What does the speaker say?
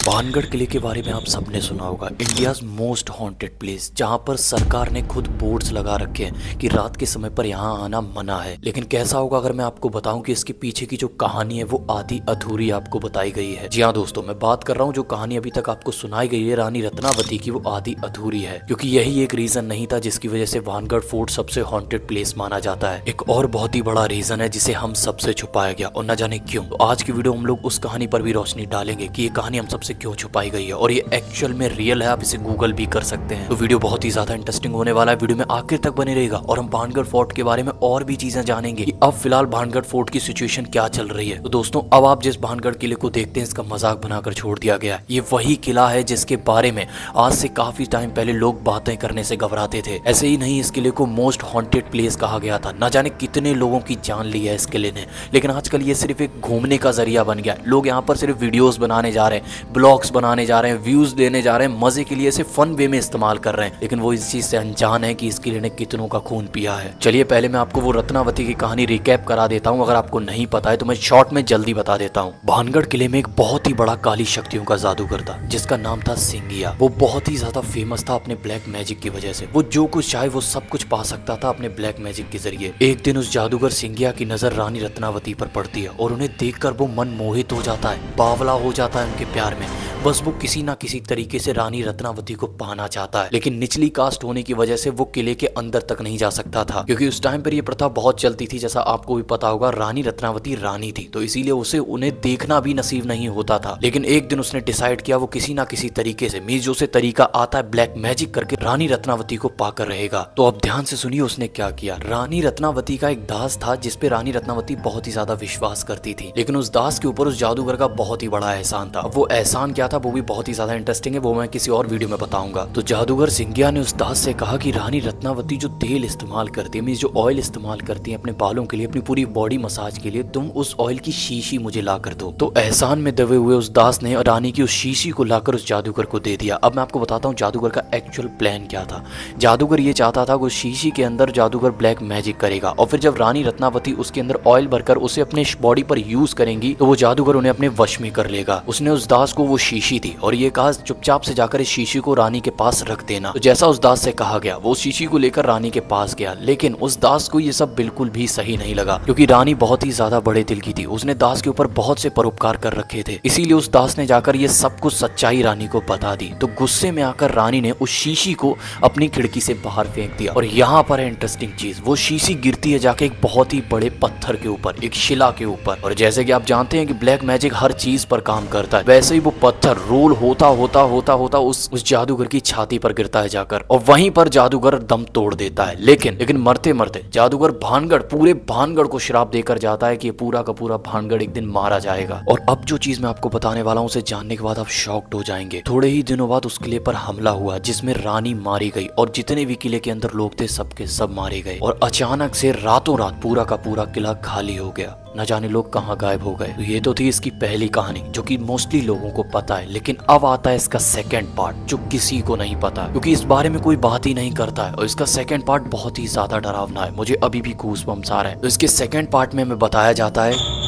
भानगढ़ किले के बारे में आप सबने सुना होगा। इंडियाज मोस्ट हॉन्टेड प्लेस, जहां पर सरकार ने खुद बोर्ड्स लगा रखे हैं कि रात के समय पर यहां आना मना है। लेकिन कैसा होगा अगर मैं आपको बताऊं कि इसके पीछे की जो कहानी है वो आधी अधूरी आपको बताई गई है। जी हाँ दोस्तों, मैं बात कर रहा हूं जो कहानी अभी तक आपको सुनाई गई है रानी रत्नावती की, वो आधी अधूरी है, क्योंकि यही एक रीजन नहीं था जिसकी वजह से भानगढ़ फोर्ट सबसे हॉन्टेड प्लेस माना जाता है। एक और बहुत ही बड़ा रीजन है जिसे हम सबसे छुपाया गया और न जाने क्यों। तो आज की वीडियो हम लोग उस कहानी पर भी रोशनी डालेंगे कि ये कहानी हम सबसे क्यों छुपाई गई है और ये एक्चुअल में रियल है। आप इसे गूगल भी कर सकते हैं। तो वीडियो बहुत ही ज्यादा इंटरेस्टिंग होने वाला है। वीडियो में आखिर तक बने रहेगा और हम भानगढ़ फोर्ट के बारे में और भी चीजें जानेंगे कि अब फिलहाल भानगढ़ फोर्ट की सिचुएशन क्या चल रही है। तो दोस्तों, अब आप जिस भानगढ़ किले को देखते हैं इसका मजाक बनाकर छोड़ दिया गया। ये वही किला है जिसके बारे में आज से काफी टाइम पहले लोग बातें करने से घबराते थे। ऐसे ही नहीं, इस किले को मोस्ट हॉन्टेड प्लेस कहा गया था। न जाने कितने लोगों की जान ली है इस किले ने, लेकिन आजकल ये सिर्फ एक घूमने का जरिया बन गया। लोग यहाँ पर सिर्फ वीडियोस बनाने जा रहे हैं, ब्लॉग्स बनाने जा रहे हैं, व्यूज देने जा रहे हैं, मजे के लिए इसे फन वे में इस्तेमाल कर रहे हैं। लेकिन वो इस चीज से अनजान है कि इस किले ने कितनों का खून पिया है। चलिए पहले मैं आपको वो रत्नावती की कहानी रिकैप करा देता हूँ। अगर आपको नहीं पता है तो मैं शॉर्ट में जल्दी बता देता हूँ। भानगढ़ किले में एक बहुत ही बड़ा काली शक्तियों का जादूगर था जिसका नाम था सिंगिया। वो बहुत ही ज्यादा फेमस था अपने ब्लैक मैजिक की वजह से। वो जो कुछ चाहे वो सब कुछ पा सकता था अपने ब्लैक मैजिक के जरिए। एक दिन उस जादूगर सिंगिया की नजर रानी रत्नावती पर पड़ती है और उन्हें देखकर वो मन मोहित हो जाता है, बावला हो जाता है उनके प्यार में। बस वो किसी ना किसी तरीके से रानी रत्नावती को पाना चाहता है, लेकिन निचली कास्ट होने की वजह से वो किले के अंदर तक नहीं जा सकता था, क्योंकि उस टाइम पर ये प्रथा बहुत चलती थी। जैसा आपको भी पता होगा, रानी रत्नावती रानी थी, तो इसीलिए उसे उन्हें देखना भी नसीब नहीं होता था। लेकिन एक दिन उसने डिसाइड किया वो किसी ना किसी तरीके से, मीज जो से तरीका आता है ब्लैक मैजिक करके रानी रत्नावती को पाकर रहेगा। तो अब ध्यान से सुनिए उसने क्या किया। रानी रत्नावती का एक दास था जिसपे रानी रत्नावती बहुत ही ज्यादा विश्वास करती थी, लेकिन उस दास के ऊपर उस जादूगर का बहुत ही बड़ा एहसान था। अब वो एहसान क्या था वो भी बहुत ही ज्यादा इंटरेस्टिंग है, वो मैं किसी और वीडियो में बताऊंगा। तो जादूगर सिंगिया ने उस दास से कहा कि रानी रत्नावती जो तेल इस्तेमाल करती है, मींस जो ऑयल इस्तेमाल करती है अपने बालों के लिए, अपनी पूरी बॉडी मसाज के लिए, तुम उस ऑयल की शीशी मुझे ला कर दो। तो एहसान में दबे हुए उस दास ने रानी की उस शीशी को लाकर उस जादूगर को दे दिया। अब मैं आपको बताता हूँ जादूगर का एक्चुअल प्लान क्या था। जादूगर ये चाहता था कि उस शीशी के अंदर जादूगर ब्लैक मैजिक करेगा और फिर जब रानी रत्नावती उसके अंदर ऑयल भरकर उसे अपने बॉडी पर यूज करेंगी तो वो जादूगर उन्हें अपने वश में कर लेगा। उसने उस दास को वो शीशी दी और ये कहा चुपचाप से जाकर इस शीशी को रानी के पास रख देना। तो जैसा उस दास से कहा गया वो शीशी को लेकर रानी के पास गया, लेकिन उस दास को ये सब बिल्कुल भी सही नहीं लगा, क्योंकि रानी बहुत ही ज्यादा बड़े दिल की थी। उसने दास के ऊपर बहुत से परोपकार कर रखे थे, इसीलिए उस दास ने जाकर ये सब कुछ सच्चाई रानी को बता दी। तो गुस्से में आकर रानी ने उस शीशी को अपनी खिड़की से बाहर फेंक दिया। और यहाँ पर है इंटरेस्टिंग चीज, वो शीशी गिरती है जाके एक बहुत ही बड़े पत्थर के ऊपर, एक शिला के ऊपर। और जैसे कि आप जानते हैं कि ब्लैक मैजिक हर चीज पर काम करता है, वैसे ही वो पत्थर रोल होता होता होता होता उस जादूगर की छाती पर गिरता है जाकर, और वहीं पर जादूगर दम तोड़ देता है। लेकिन मरते मरते जादूगर पूरे भानगढ़ को श्राप देकर जाता है कि ये पूरा का पूरा भानगढ़ एक दिन मारा जाएगा। और अब जो चीज मैं आपको बताने वाला हूँ उसे जानने के बाद आप शॉक्ड हो जाएंगे। थोड़े ही दिनों बाद उस किले पर हमला हुआ जिसमें रानी मारी गई और जितने भी किले के अंदर लोग थे सबके सब मारे गए। और अचानक से रातों रात पूरा का पूरा किला खाली हो गया, न जाने लोग कहाँ गायब हो गए। तो ये तो थी इसकी पहली कहानी जो कि मोस्टली लोगों को पता है। लेकिन अब आता है इसका सेकंड पार्ट जो किसी को नहीं पता, क्योंकि इस बारे में कोई बात ही नहीं करता है। और इसका सेकंड पार्ट बहुत ही ज्यादा डरावना है, मुझे अभी भी गूज़बम्प्स आ रहे हैं। तो इसके सेकंड पार्ट में हमें बताया जाता है